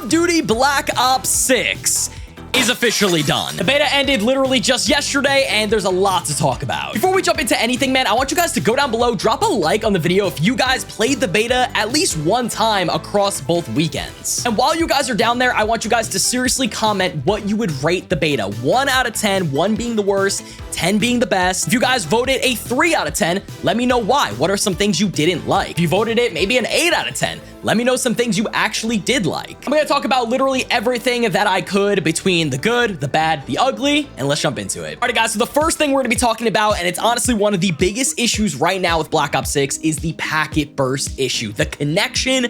of Duty Black Ops 6 is officially done. The beta ended literally just yesterday, and there's a lot to talk about. Before we jump into anything, man, I want you guys to go down below, drop a like on the video if you guys played the beta at least one time across both weekends. And while you guys are down there, I want you guys to seriously comment what you would rate the beta. 1 out of 10, 1 being the worst, 10 being the best. If you guys voted a 3 out of 10, let me know why. What are some things you didn't like? If you voted it maybe an 8 out of 10, let me know some things you actually did like. I'm gonna talk about literally everything that I could between the good, the bad, the ugly, and let's jump into it. All right, guys, so the first thing we're gonna be talking about, and it's honestly one of the biggest issues right now with Black Ops 6, is the packet burst issue. The connection,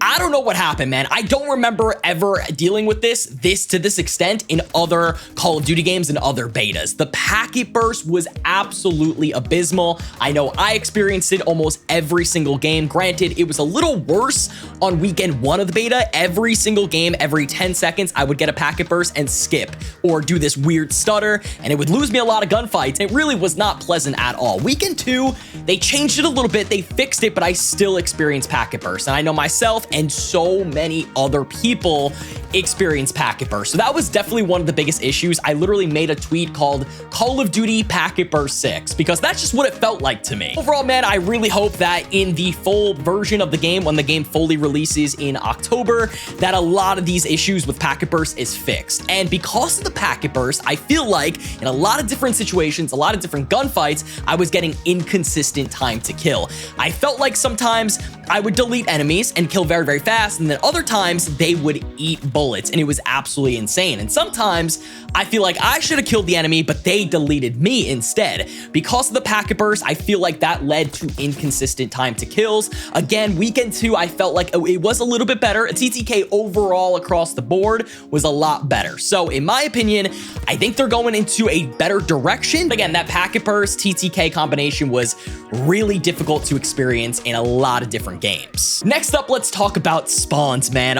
I don't know what happened, man. I don't remember ever dealing with this to this extent in other Call of Duty games and other betas. The packet burst was absolutely abysmal. I know I experienced it almost every single game. Granted, it was a little worse on weekend 1 of the beta. Every single game, every 10 seconds, I would get a packet burst and skip or do this weird stutter, and it would lose me a lot of gunfights. It really was not pleasant at all. Weekend 2, they changed it a little bit. They fixed it, but I still experienced packet burst. And I know myself and so many other people experience packet burst. So that was definitely one of the biggest issues. I literally made a tweet called Call of Duty Packet Burst 6 because that's just what it felt like to me. Overall, man, I really hope that in the full version of the game, when the game fully releases in October, that a lot of these issues with packet burst is fixed. And because of the packet burst, I feel like in a lot of different situations, a lot of different gunfights, I was getting inconsistent time to kill. I felt like sometimes I would delete enemies and kill very, very fast, and then other times they would eat bullets, and it was absolutely insane. And sometimes I feel like I should have killed the enemy, but they deleted me instead. Because of the packet burst, I feel like that led to inconsistent time to kills. Again, weekend 2, I felt like it was a little bit better. A TTK overall across the board was a lot better. So in my opinion, I think they're going into a better direction. Again, that packet burst TTK combination was really difficult to experience in a lot of different games. Next up, let's talk about spawns, man.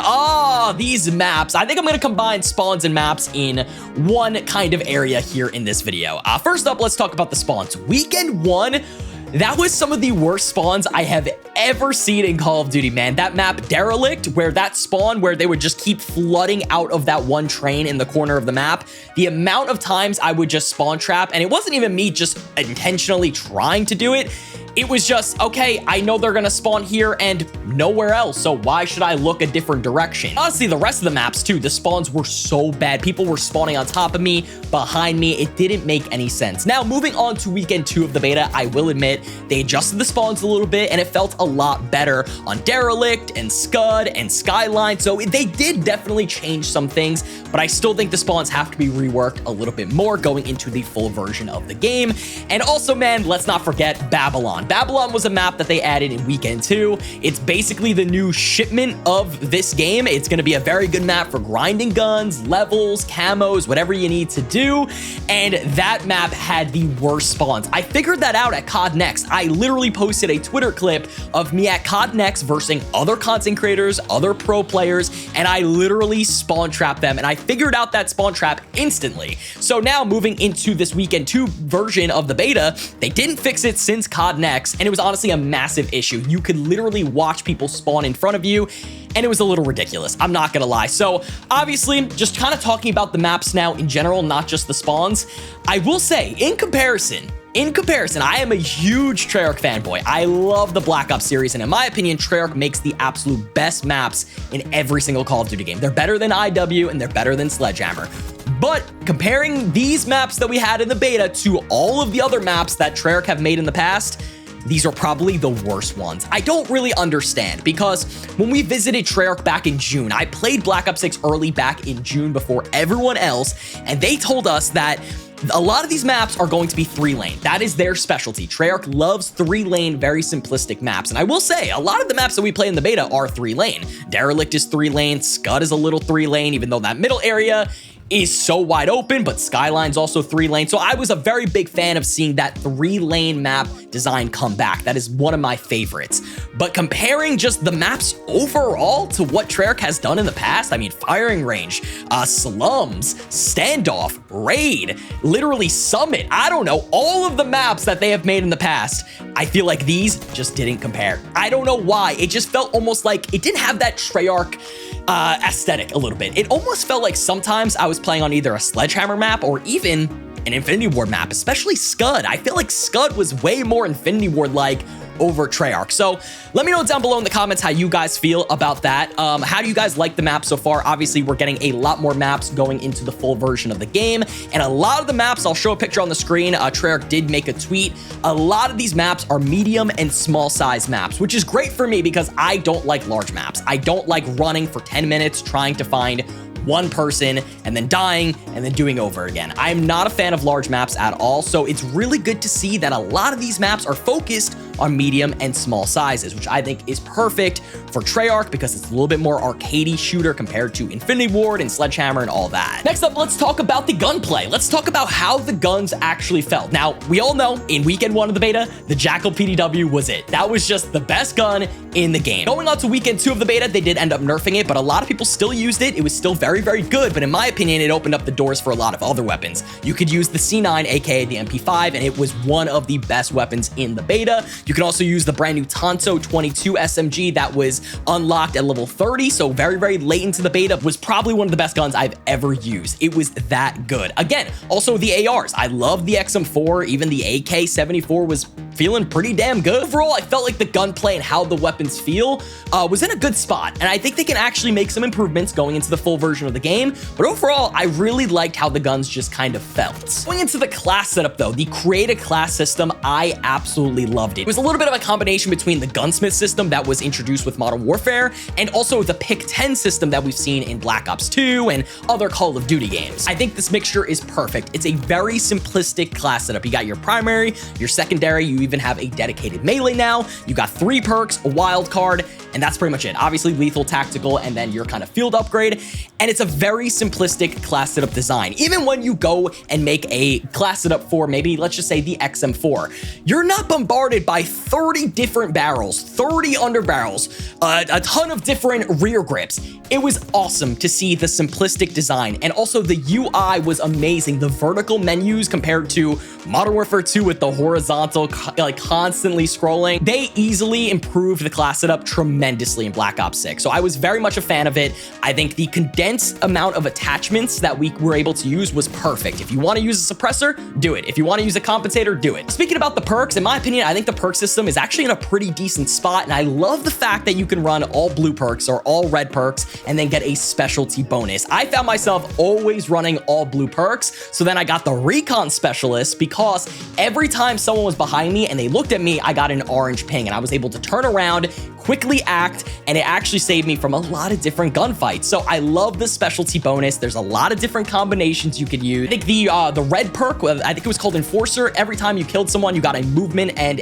These maps. I think I'm gonna combine spawns and maps in one kind of area here in this video. First up, let's talk about the spawns. Weekend 1, that was some of the worst spawns I have ever seen in Call of Duty, man. That map, Derelict, where that spawn, where they would just keep flooding out of that one train in the corner of the map, the amount of times I would just spawn trap, and it wasn't even me just intentionally trying to do it. It was just, okay, I know they're gonna spawn here and nowhere else, so why should I look a different direction? Honestly, the rest of the maps too, the spawns were so bad. People were spawning on top of me, behind me. It didn't make any sense. Now, moving on to weekend 2 of the beta, I will admit, they adjusted the spawns a little bit and it felt a lot better on Derelict and Scud and Skyline, so they did definitely change some things, but I still think the spawns have to be reworked a little bit more going into the full version of the game. And also, man, let's not forget Babylon. Babylon was a map that they added in weekend 2. It's basically the new shipment of this game. It's going to be a very good map for grinding guns, levels, camos, whatever you need to do. And that map had the worst spawns. I figured that out at COD Next. I literally posted a Twitter clip of me at COD Next versus other content creators, other pro players, and I literally spawn trapped them, and I figured out that spawn trap instantly. So now moving into this weekend 2 version of the beta, they didn't fix it since COD Next. And it was honestly a massive issue. You could literally watch people spawn in front of you, and it was a little ridiculous. I'm not gonna lie. So obviously, just kind of talking about the maps now in general, not just the spawns, I will say, in comparison, I am a huge Treyarch fanboy. I love the Black Ops series, and in my opinion, Treyarch makes the absolute best maps in every single Call of Duty game. They're better than IW, and they're better than Sledgehammer. But comparing these maps that we had in the beta to all of the other maps that Treyarch have made in the past, these are probably the worst ones. I don't really understand, because when we visited Treyarch back in June, I played Black Ops 6 early back in June before everyone else, and they told us that a lot of these maps are going to be 3-lane. That is their specialty. Treyarch loves 3-lane, very simplistic maps. And I will say, a lot of the maps that we play in the beta are 3-lane. Derelict is 3-lane, Scud is a little 3-lane, even though that middle area is so wide open, but Skyline's also 3-lane. So I was a very big fan of seeing that 3-lane map design come back. That is one of my favorites. But comparing just the maps overall to what Treyarch has done in the past, I mean, firing range, slums, standoff, raid, literally summit, I don't know, all of the maps that they have made in the past, I feel like these just didn't compare. I don't know why. It just felt almost like it didn't have that Treyarch aesthetic a little bit. It almost felt like sometimes I was playing on either a Sledgehammer map or even an Infinity Ward map, especially Scud. I feel like Scud was way more Infinity Ward-like over Treyarch. So let me know down below in the comments how you guys feel about that. How do you guys like the map so far? Obviously, we're getting a lot more maps going into the full version of the game, and a lot of the maps, I'll show a picture on the screen. Treyarch did make a tweet. A lot of these maps are medium and small size maps, which is great for me because I don't like large maps. I don't like running for 10 minutes trying to find one person and then dying and then doing over again. I'm not a fan of large maps at all, so it's really good to see that a lot of these maps are focused on medium and small sizes, which I think is perfect for Treyarch because it's a little bit more arcadey shooter compared to Infinity Ward and Sledgehammer and all that. Next up, let's talk about the gunplay. Let's talk about how the guns actually felt. Now, we all know in weekend 1 of the beta, the Jackal PDW was it. That was just the best gun in the game. Going on to weekend 2 of the beta, they did end up nerfing it, but a lot of people still used it. It was still very, very good, but in my opinion, it opened up the doors for a lot of other weapons. You could use the C9, aka the MP5, and it was one of the best weapons in the beta. You could also use the brand new Tonto 22 SMG that was unlocked at level 30, so very, very late into the beta, was probably one of the best guns I've ever used. It was that good. Again, also the ARs. I love the XM4, even the AK-74 was feeling pretty damn good. Overall, I felt like the gunplay and how the weapons feel was in a good spot, and I think they can actually make some improvements going into the full version of the game, but overall, I really liked how the guns just kind of felt. Going into the class setup though, the create a class system, I absolutely loved it. It was a little bit of a combination between the gunsmith system that was introduced with Modern Warfare and also the pick 10 system that we've seen in Black Ops 2 and other Call of Duty games. I think this mixture is perfect. It's a very simplistic class setup. You got your primary, your secondary, you even have a dedicated melee now, you got 3 perks, a wild card, and that's pretty much it. Obviously, lethal, tactical, and then your kind of field upgrade, and it's a very simplistic class setup design. Even when you go and make a class setup for maybe, let's just say the XM4, you're not bombarded by 30 different barrels, 30 underbarrels, a ton of different rear grips. It was awesome to see the simplistic design, and also the UI was amazing. The vertical menus compared to Modern Warfare 2 with the horizontal, like constantly scrolling, they easily improved the class setup tremendously in Black Ops 6. So I was very much a fan of it. I think the condensed amount of attachments that we were able to use was perfect. If you want to use a suppressor, do it. If you want to use a compensator, do it. Speaking about the perks, in my opinion, I think the perk system is actually in a pretty decent spot, and I love the fact that you can run all blue perks or all red perks and then get a specialty bonus. I found myself always running all blue perks, so then I got the recon specialist because every time someone was behind me and they looked at me, I got an orange ping and I was able to turn around, quickly act, and it actually saved me from a lot of different gunfights. So I love the specialty bonus. There's a lot of different combinations you could use. I think the red perk, I think it was called Enforcer. Every time you killed someone, you got a movement and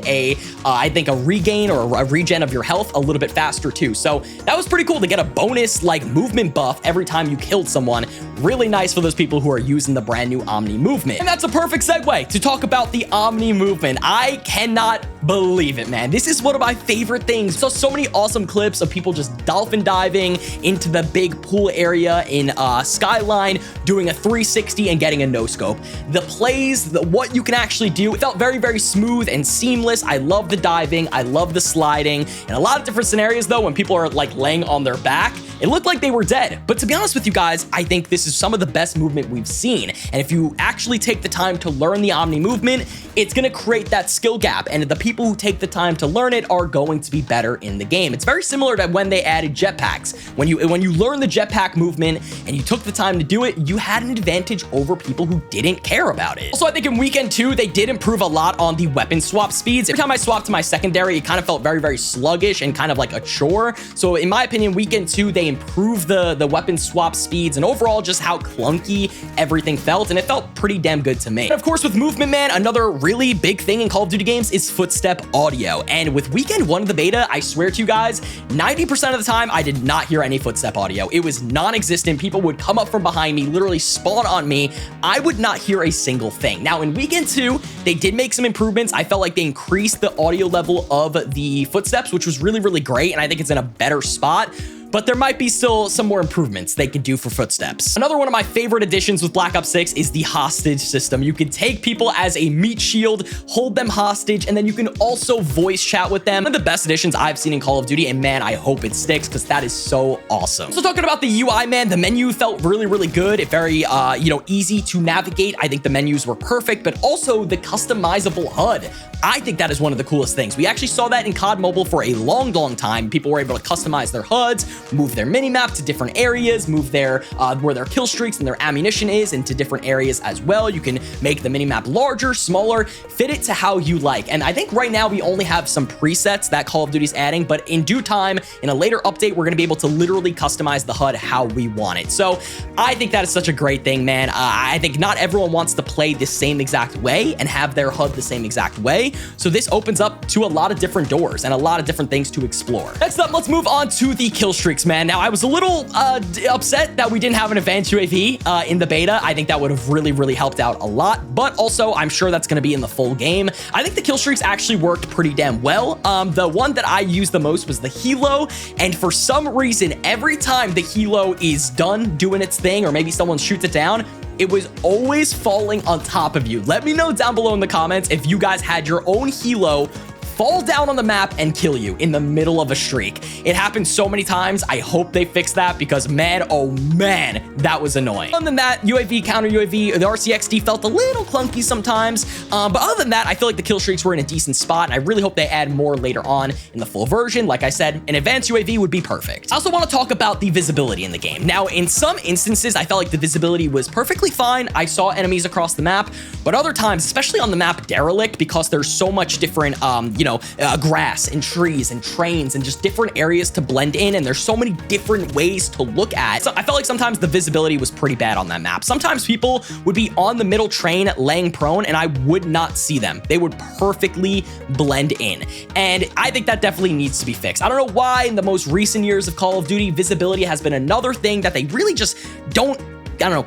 I think a regain or a regen of your health a little bit faster too. So that was pretty cool to get a bonus like movement buff every time you killed someone. Really nice for those people who are using the brand new Omni movement. And that's a perfect segue to talk about the Omni movement. I cannot believe it, man. This is one of my favorite things. So many awesome clips of people just dolphin diving into the big pool area in Skyline, doing a 360 and getting a no scope. The plays, what you can actually do, it felt very, very smooth and seamless. I love the diving. I love the sliding. In a lot of different scenarios though, when people are like laying on their back, it looked like they were dead. But to be honest with you guys, I think this is some of the best movement we've seen. And if you actually take the time to learn the Omni movement, it's going to create that skill gap. And the people who take the time to learn it are going to be better in the game. It's very similar to when they added jetpacks. When you learn the jetpack movement and you took the time to do it, you had an advantage over people who didn't care about it. Also, I think in weekend 2, they did improve a lot on the weapon swap speeds. Every time I swapped to my secondary, it kind of felt very, very sluggish and kind of like a chore. So in my opinion, weekend 2, they they improved the weapon swap speeds and overall just how clunky everything felt, and it felt pretty damn good to me. And of course, with movement, man, another really big thing in Call of Duty games is footstep audio. And with weekend 1 of the beta, I swear to you guys, 90% of the time, I did not hear any footstep audio. It was non-existent. People would come up from behind me, literally spawn on me. I would not hear a single thing. Now, in weekend 2, they did make some improvements. I felt like they increased the audio level of the footsteps, which was really, really great, and I think it's in a better spot. But there might be still some more improvements they could do for footsteps. Another one of my favorite additions with Black Ops 6 is the hostage system. You can take people as a meat shield, hold them hostage, and then you can also voice chat with them. One of the best additions I've seen in Call of Duty, and man, I hope it sticks because that is so awesome. So talking about the UI, man, the menu felt really, really good. It very, easy to navigate. I think the menus were perfect, but also the customizable HUD. I think that is one of the coolest things. We actually saw that in COD Mobile for a long, long time. People were able to customize their HUDs, move their minimap to different areas, move their where their kill streaks and their ammunition is into different areas as well. You can make the minimap larger, smaller, fit it to how you like. And I think right now we only have some presets that Call of Duty's adding, but in due time, in a later update, we're gonna be able to literally customize the HUD how we want it. So I think that is such a great thing, man. I think not everyone wants to play the same exact way and have their HUD the same exact way. So this opens up to a lot of different doors and a lot of different things to explore. Next up, let's move on to the kill streaks, man. Now, I was a little upset that we didn't have an advanced UAV in the beta. I think that would have really, really helped out a lot, but also I'm sure that's going to be in the full game. I think the kill streaks actually worked pretty damn well. The one that I used the most was the helo, and for some reason, every time the helo is done doing its thing, or maybe someone shoots it down, it was always falling on top of you. Let me know down below in the comments if you guys had your own helo fall down on the map and kill you in the middle of a streak. It happened so many times. I hope they fix that because man, oh man, that was annoying. Other than that, UAV, counter UAV, the RCXD felt a little clunky sometimes. But other than that, I feel like the kill streaks were in a decent spot, and I really hope they add more later on in the full version. Like I said, an advanced UAV would be perfect. I also want to talk about the visibility in the game. Now, in some instances, I felt like the visibility was perfectly fine. I saw enemies across the map, but other times, especially on the map Derelict, because there's so much different, grass and trees and trains and just different areas to blend in, and there's so many different ways to look at. So I felt like sometimes the visibility was pretty bad on that map. Sometimes people would be on the middle train laying prone and I would not see them. They would perfectly blend in. And I think that definitely needs to be fixed. I don't know why in the most recent years of Call of Duty, visibility has been another thing that they really just don't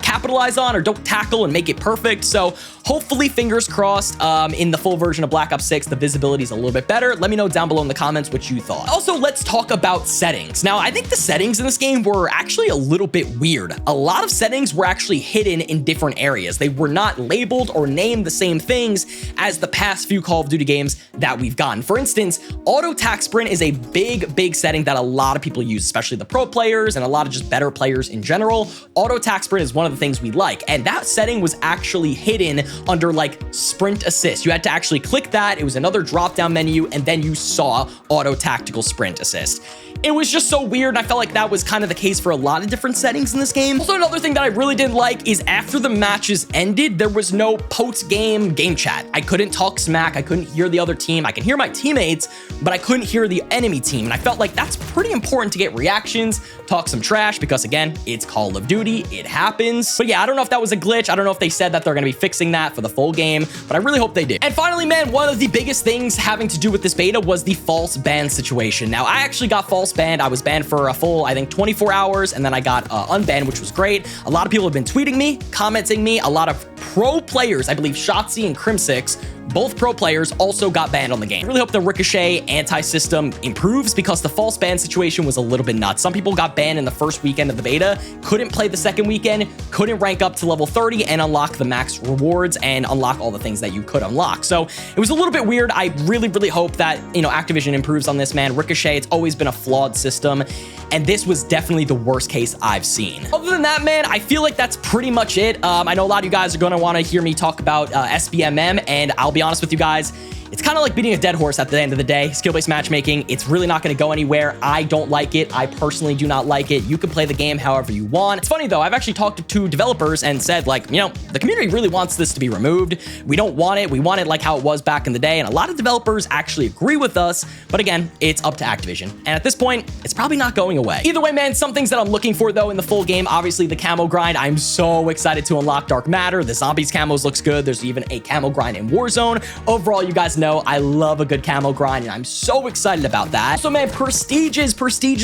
capitalize on or don't tackle and make it perfect. So hopefully, fingers crossed, in the full version of Black Ops 6, the visibility is a little bit better. Let me know down below in the comments what you thought. Also, let's talk about settings. Now, I think the settings in this game were actually a little bit weird. A lot of settings were actually hidden in different areas. They were not labeled or named the same things as the past few Call of Duty games that we've gotten. For instance, auto tac sprint is a big setting that a lot of people use, especially the pro players and a lot of just better players in general. Auto tac sprint is one of the things we like, and that setting was actually hidden under like sprint assist. You had to actually click that. It was another drop down menu, and then you saw auto tactical sprint assist. It was just so weird. I felt like that was kind of the case for a lot of different settings in this game. Also, another thing that I really didn't like is after the matches ended, there was no post-game game chat. I couldn't talk smack. I couldn't hear the other team. I could hear my teammates, but I couldn't hear the enemy team. And I felt like that's pretty important to get reactions, talk some trash, because again, it's Call of Duty. It happens. But yeah, I don't know if that was a glitch. I don't know if they said that they're going to be fixing that for the full game, but I really hope they do. And finally, man, one of the biggest things having to do with this beta was the false ban situation. Now, I actually got false banned. I was banned for a full, I think, 24 hours, and then I got unbanned, which was great. A lot of people have been tweeting me, commenting me. A lot of pro players, I believe Shotzi and Crim6, both pro players, also got banned on the game. I really hope the Ricochet anti-system improves because the false ban situation was a little bit nuts. Some people got banned in the first weekend of the beta, couldn't play the second weekend, couldn't rank up to level 30 and unlock the max rewards and unlock all the things that you could unlock. So it was a little bit weird. I really hope that, Activision improves on this, man. Ricochet, it's always been a flawed system, and this was definitely the worst case I've seen. Other than that, man, I feel like that's pretty much it. I know a lot of you guys are going to want to hear me talk about SBMM, and I'll be honest with you guys, it's kind of like beating a dead horse at the end of the day. Skill-based matchmaking, it's really not going to go anywhere. I don't like it. I personally do not like it. You can play the game however you want. It's funny though, I've actually talked to developers and said like, you know, the community really wants this to be removed. We don't want it. We want it like how it was back in the day. And a lot of developers actually agree with us. But again, it's up to Activision. And at this point, it's probably not going away. Either way, man, some things that I'm looking for though in the full game, obviously the camo grind. I'm so excited to unlock Dark Matter. The zombies camos looks good. There's even a camo grind in Warzone. Overall, you guys know I love a good camo grind and I'm so excited about that. So man, prestiges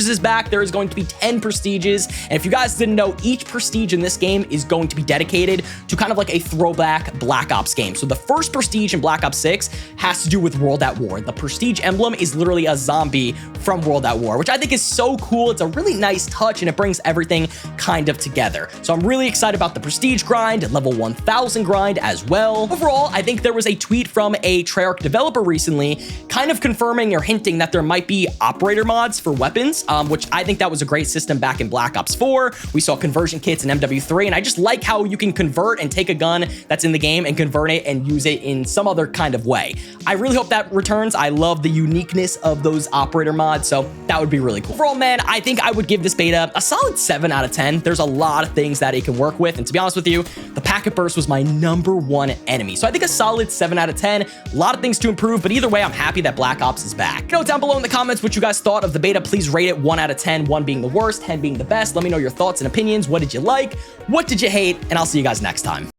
is back. There is going to be 10 prestiges. And if you guys didn't know, each prestige in this game is going to be dedicated to kind of like a throwback Black Ops game. So the first prestige in Black Ops 6 has to do with World at War. The prestige emblem is literally a zombie from World at War, which I think is so cool. It's a really nice touch and it brings everything kind of together. So I'm really excited about the prestige grind, level 1000 grind as well. Overall, I think there was a tweet from a Treyarch developer recently kind of confirming or hinting that there might be operator mods for weapons, which I think that was a great system back in Black Ops 4. We saw conversion kits in MW3, and I just like how you can convert and take a gun that's in the game and convert it and use it in some other kind of way. I really hope that returns. I love the uniqueness of those operator mods, so that would be really cool. Overall, man, I think I would give this beta a solid 7 out of 10. There's a lot of things that it can work with, and to be honest with you, the packet burst was my #1 enemy. So I think a solid 7 out of 10. A lot of things to improve, but either way, I'm happy that Black Ops is back. Know down below in the comments what you guys thought of the beta. Please rate it 1 out of 10, 1 being the worst, 10 being the best. Let me know your thoughts and opinions. What did you like? What did you hate? And I'll see you guys next time.